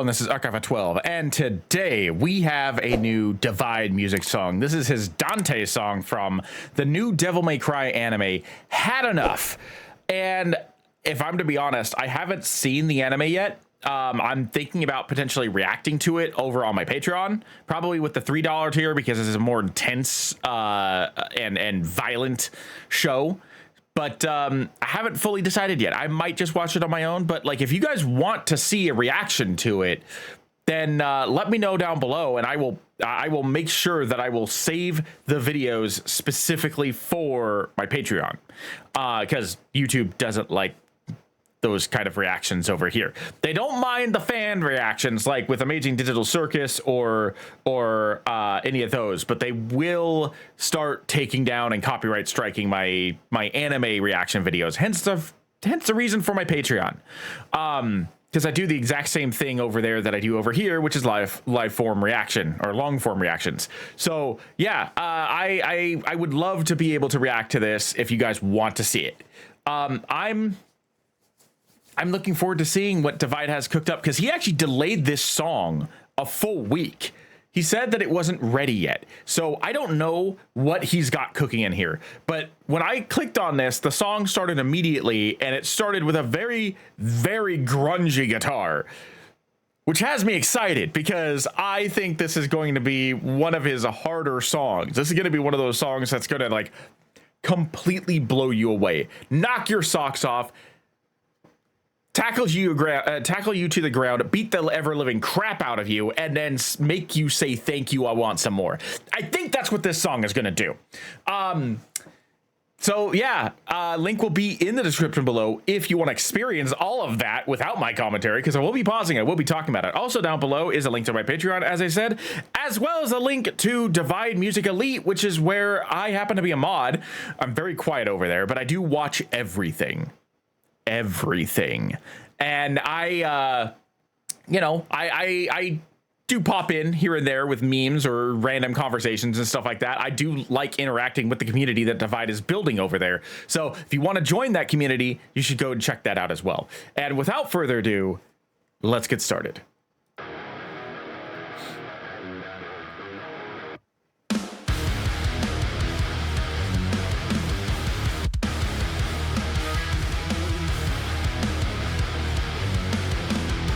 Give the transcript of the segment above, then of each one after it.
and this is Archive of 12, and today we have a new Divide music song. This is his Dante song from the new Devil May Cry anime, Had Enough. And if I'm to be honest, I haven't seen the anime yet. I'm thinking about potentially reacting to it over on my Patreon, probably with the $3 tier, because this is a more intense and violent show. But I haven't fully decided yet. I might just watch it on my own. But like, if you guys want to see a reaction to it, then let me know down below, and I will make sure that I will save the videos specifically for my Patreon, because YouTube doesn't like those kind of reactions over here. They don't mind the fan reactions like with Amazing Digital Circus or any of those, but they will start taking down and copyright striking my anime reaction videos. Hence the reason for my Patreon. Because I do the exact same thing over there that I do over here, which is live form reaction or long form reactions. So yeah, I would love to be able to react to this if you guys want to see it. I'm looking forward to seeing what Divide has cooked up, because he actually delayed this song a full week. He said that it wasn't ready yet. So I don't know what he's got cooking in here. But when I clicked on this, the song started immediately, and it started with a very, very grungy guitar, which has me excited because I think this is going to be one of his harder songs. This is going to be one of those songs that's going to like completely blow you away, knock your socks off, tackle you to the ground, beat the ever-living crap out of you, and then make you say, thank you, I want some more. I think that's what this song is going to do. So yeah, link will be in the description below if you want to experience all of that without my commentary, because I will be pausing, I will be talking about it. Also down below is a link to my Patreon, as I said, as well as a link to Divide Music Elite, which is where I happen to be a mod. I'm very quiet over there, but I do watch everything. And I do pop in here and there with memes or random conversations and stuff like that. I do like interacting with the community that Divide is building over there. So if you want to join that community, you should go and check that out as well. And without further ado, let's get started.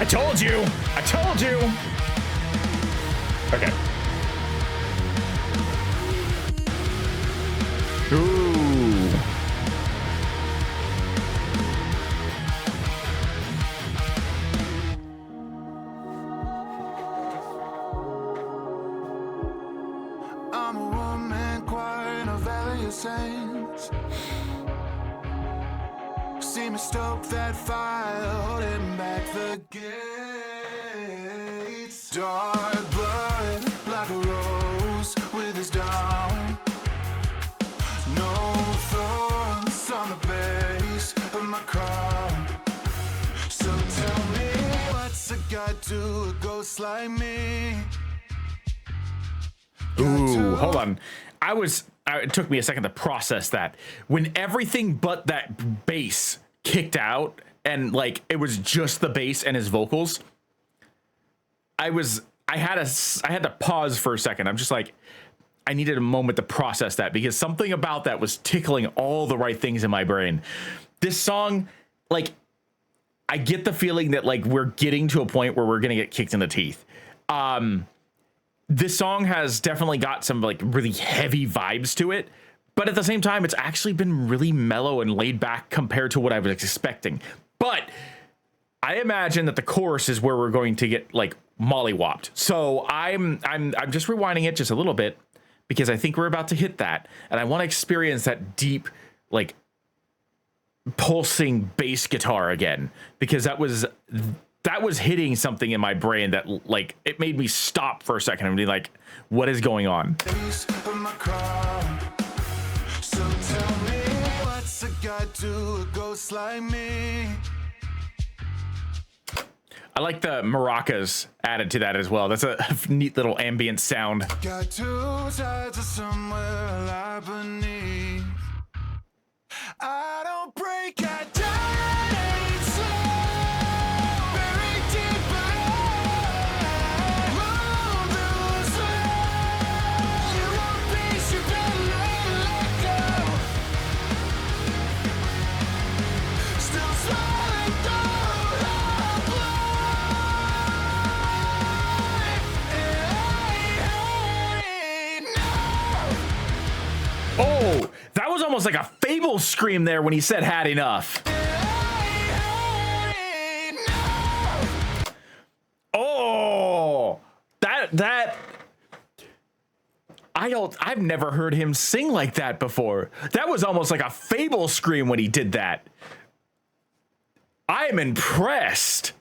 I told you! I told you! Okay. Ooh. I'm a woman choir in a valley of saints. See me stoke that fire, holding back the gates. Dark blood, like a rose with his down. No thorns on the base of my crown. So tell me, what's a guide to a ghost like me? Ooh, hold on. It took me a second to process that. When everything but that bass kicked out and like it was just the bass and his vocals, I had to pause for a second. I'm just like, I needed a moment to process that, because something about that was tickling all the right things in my brain. This song, like, I get the feeling that like we're getting to a point where we're gonna get kicked in the teeth. This song has definitely got some like really heavy vibes to it, but at the same time, it's actually been really mellow and laid back compared to what I was expecting. But I imagine that the chorus is where we're going to get like mollywopped. So I'm just rewinding it just a little bit, because I think we're about to hit that, and I want to experience that deep, like pulsing bass guitar again, because that was hitting something in my brain that like it made me stop for a second and be like, what is going on? So tell me, what's a guide to a ghost like me? I like the maracas added to that as well. That's a neat little ambient sound. Got two sides of somewhere lie beneath. I don't break, I die slow, buried deep below. almost like a Fable scream there when he said "had enough." Oh, I've never heard him sing like that before. That was almost like a Fable scream when he did that. I am impressed.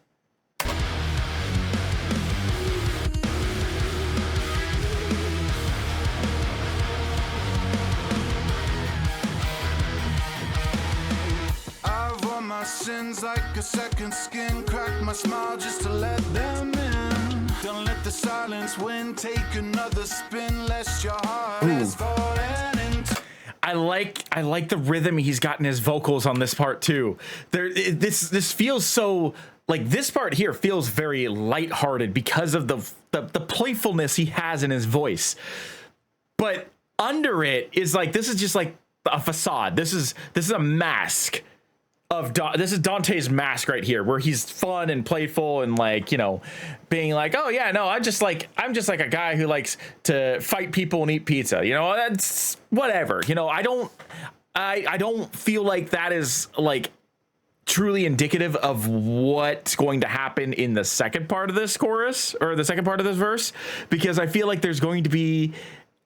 I've worn my sins like a second skin, crack my smile just to let them in. Don't let the silence win, take another spin, lest your heart is falling into. I like the rhythm he's got in his vocals on this part too. This feels so like this part here feels very lighthearted because of the playfulness he has in his voice. But under it is like this is just like a facade. This is a mask of this is Dante's mask right here, where he's fun and playful and like, you know, being like, oh yeah, no, I'm just like a guy who likes to fight people and eat pizza. You know, that's whatever. You know, I don't feel like that is like truly indicative of what's going to happen in the second part of this chorus or the second part of this verse, because I feel like there's going to be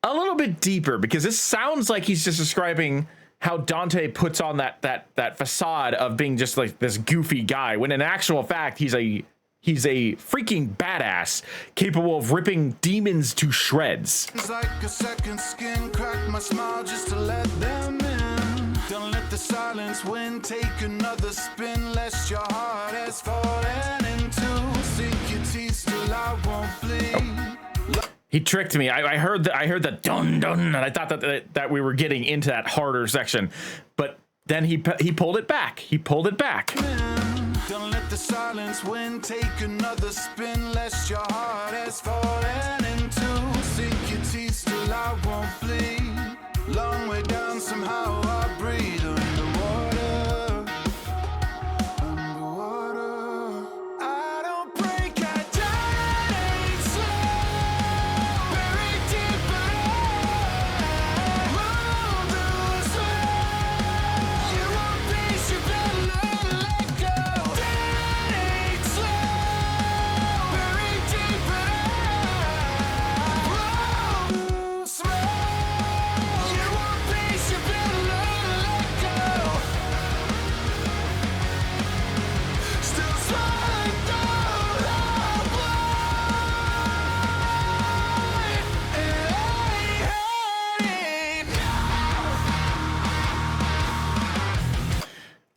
a little bit deeper, because this sounds like he's just describing how Dante puts on that facade of being just like this goofy guy, when in actual fact he's a freaking badass capable of ripping demons to shreds. It's like a second skin, crack my smile just to let them in. Don't let the silence win, take another spin, lest your heart has fallen into. Sink your teeth, still I won't bleed. He tricked me. I heard the dun dun, and I thought that we were getting into that harder section, but then he pulled it back. He pulled it back. Don't let the silence win, take another spin, lest your heart has fallen into. Sink your teeth, still I won't bleed. Long way down, somehow I breathe underwater. Underwater. I don't break, I die slow. Buried deep below. Move slow. You want peace, you better let go. Dying slow. Buried deep below. Move slow. You want peace, you better let go. Still sliding through the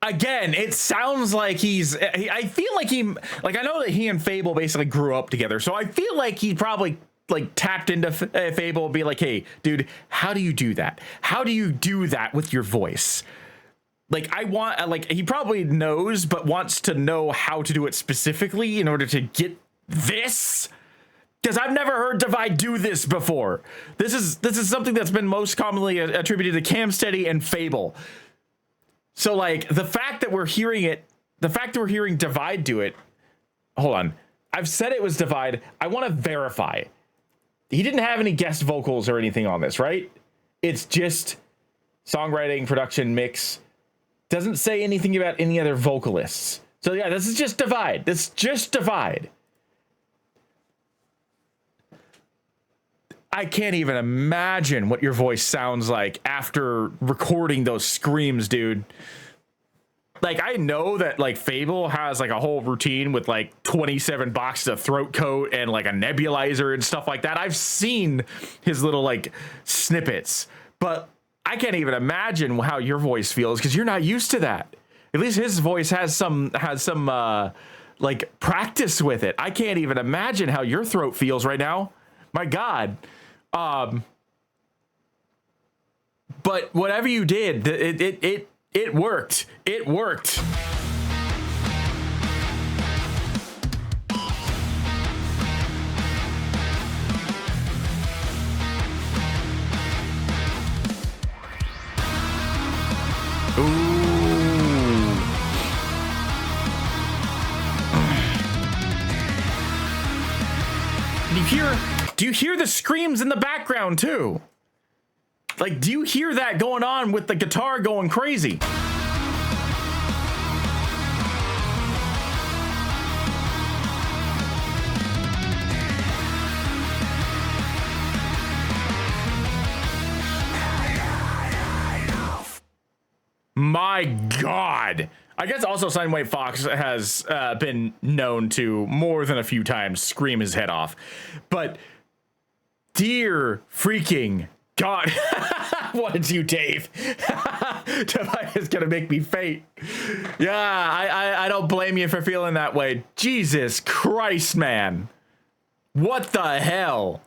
Again, it sounds like I feel like I know that he and Fable basically grew up together, so I feel like he probably like tapped into Fable and be like, hey dude, how do you do that? How do you do that with your voice? Like he probably knows, but wants to know how to do it specifically in order to get this. Because I've never heard Divide do this before. This is something that's been most commonly attributed to Camsteady and Fable. So like the fact that we're hearing Divide do it. Hold on. I've said it was Divide. I want to verify. He didn't have any guest vocals or anything on this, right? It's just songwriting, production, mix. Doesn't say anything about any other vocalists. So yeah, this is just Divide. This is just Divide. I can't even imagine what your voice sounds like after recording those screams, dude. Like, I know that like Fable has like a whole routine with like 27 boxes of throat coat and like a nebulizer and stuff like that. I've seen his little like snippets, but I can't even imagine how your voice feels because you're not used to that. At least his voice has some like practice with it. I can't even imagine how your throat feels right now. My God. But whatever you did, it worked. It worked. Ooh. Do you hear the screams in the background too? Like, do you hear that going on with the guitar going crazy? My God. I guess also Sideway Fox has been known to more than a few times scream his head off. But dear freaking God. What did you, Dave? Divide is going to make me faint. Yeah, I don't blame you for feeling that way. Jesus Christ, man. What the hell?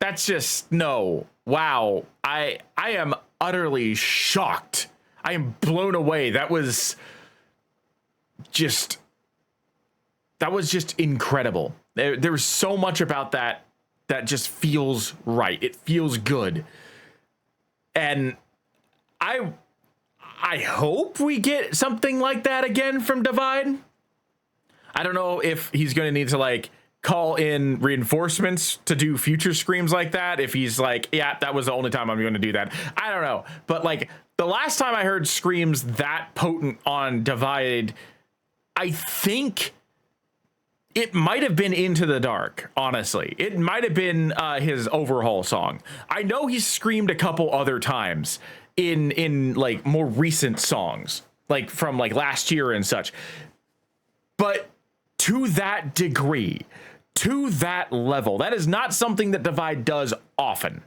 That's just, no. Wow. I am utterly shocked. I am blown away. That was just incredible. There's so much about that just feels right. It feels good. And I hope we get something like that again from Divide. I don't know if he's going to need to like call in reinforcements to do future screams like that. If he's like, yeah, that was the only time I'm going to do that. I don't know. But like the last time I heard screams that potent on Divide, I think it might have been Into the Dark, honestly. It might have been his Overhaul song. I know he's screamed a couple other times in like more recent songs, like from like last year and such. But to that degree, to that level, that is not something that Divide does often.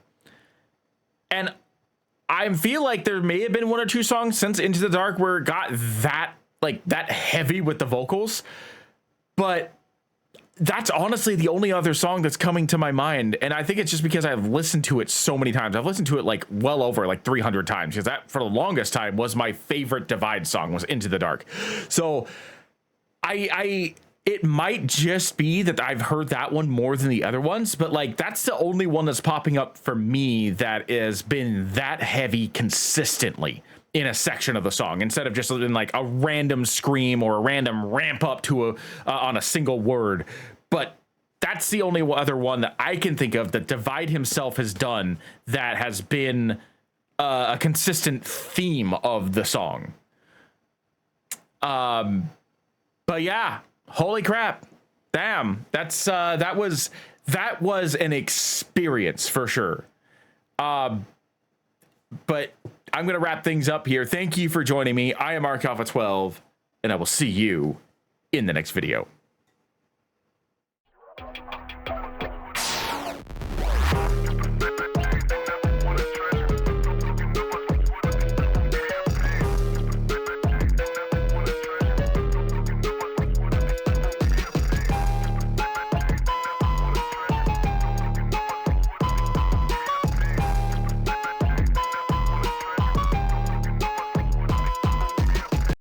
And I feel like there may have been one or two songs since Into the Dark where it got that heavy with the vocals. But that's honestly the only other song that's coming to my mind. And I think it's just because I've listened to it so many times. I've listened to it like well over like 300 times because that for the longest time was my favorite Divide song, was Into the Dark. So it might just be that I've heard that one more than the other ones, but like that's the only one that's popping up for me that has been that heavy consistently in a section of the song, instead of just in like a random scream or a random ramp up to a on a single word. But that's the only other one that I can think of that Divide himself has done that has been a consistent theme of the song. But yeah, holy crap. Damn, that's that was an experience for sure. But I'm going to wrap things up here. Thank you for joining me. I am Mark Alpha 12, and I will see you in the next video.